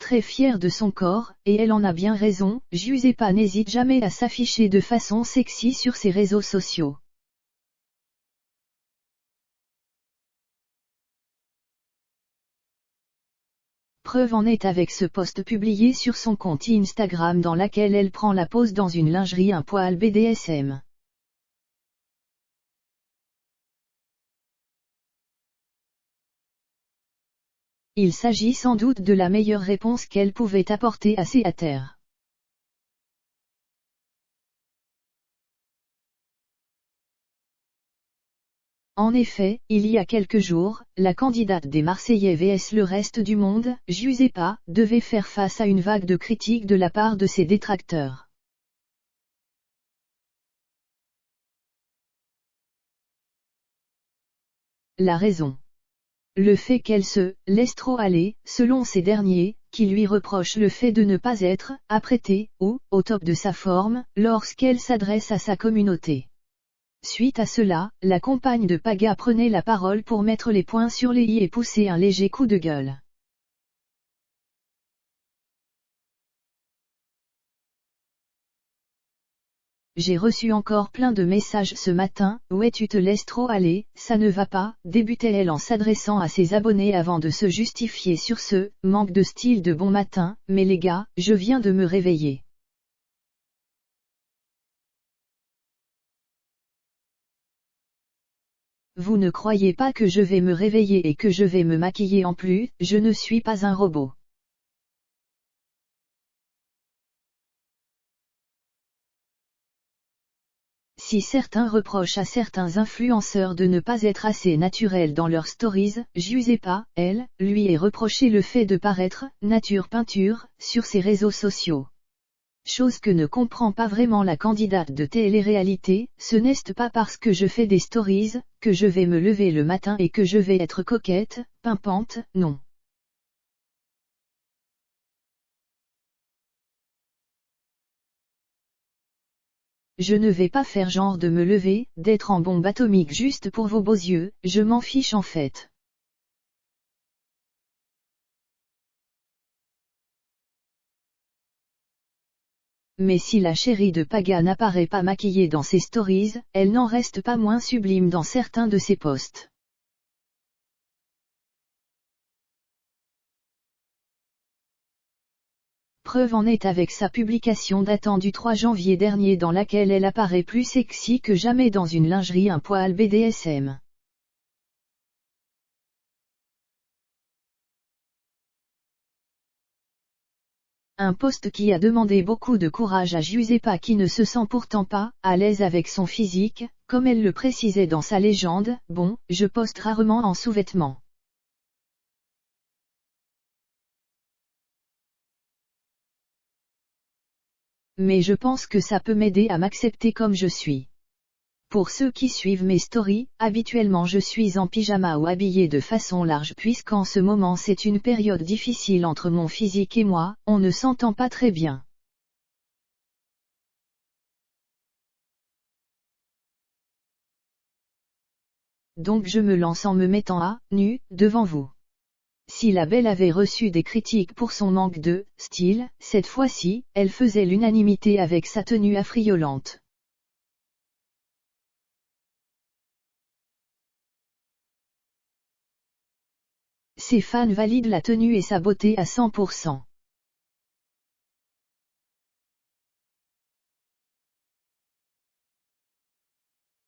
très fière de son corps, et elle en a bien raison. Giuseppa n'hésite jamais à s'afficher de façon sexy sur ses réseaux sociaux. Preuve en est avec ce post publié sur son compte Instagram dans laquelle elle prend la pose dans une lingerie un poil BDSM. Il s'agit sans doute de la meilleure réponse qu'elle pouvait apporter à ses haters. En effet, il y a quelques jours, la candidate des Marseillais vs le reste du monde, Giuseppa, devait faire face à une vague de critiques de la part de ses détracteurs. La raison. Le fait qu'elle se laisse trop aller, selon ces derniers, qui lui reprochent le fait de ne pas être apprêtée ou au top de sa forme lorsqu'elle s'adresse à sa communauté. Suite à cela, la compagne de Paga prenait la parole pour mettre les points sur les i et pousser un léger coup de gueule. J'ai reçu encore plein de messages ce matin. Ouais, tu te laisses trop aller, ça ne va pas, débutait-elle en s'adressant à ses abonnés avant de se justifier sur ce manque de style de bon matin. Mais les gars, je viens de me réveiller. Vous ne croyez pas que je vais me réveiller et que je vais me maquiller en plus, je ne suis pas un robot. Si certains reprochent à certains influenceurs de ne pas être assez naturels dans leurs stories, Giuseppa, elle, lui est reproché le fait de paraître nature peinture sur ses réseaux sociaux. Chose que ne comprend pas vraiment la candidate de télé-réalité, ce n'est pas parce que je fais des stories, que je vais me lever le matin et que je vais être coquette, pimpante, non. Je ne vais pas faire genre de me lever, d'être en bombe atomique juste pour vos beaux yeux, je m'en fiche en fait. Mais si la chérie de Paga n'apparaît pas maquillée dans ses stories, elle n'en reste pas moins sublime dans certains de ses posts. Preuve en est avec sa publication datant du 3 janvier dernier dans laquelle elle apparaît plus sexy que jamais dans une lingerie un poil BDSM. Un post qui a demandé beaucoup de courage à Giuseppa qui ne se sent pourtant pas à l'aise avec son physique, comme elle le précisait dans sa légende. Bon, je poste rarement en sous-vêtements. Mais je pense que ça peut m'aider à m'accepter comme je suis. Pour ceux qui suivent mes stories, habituellement je suis en pyjama ou habillée de façon large puisqu'en ce moment c'est une période difficile entre mon physique et moi, on ne s'entend pas très bien. Donc je me lance en me mettant à nu devant vous. Si la belle avait reçu des critiques pour son manque de style, cette fois-ci, elle faisait l'unanimité avec sa tenue affriolante. Ses fans valident la tenue et sa beauté à 100%.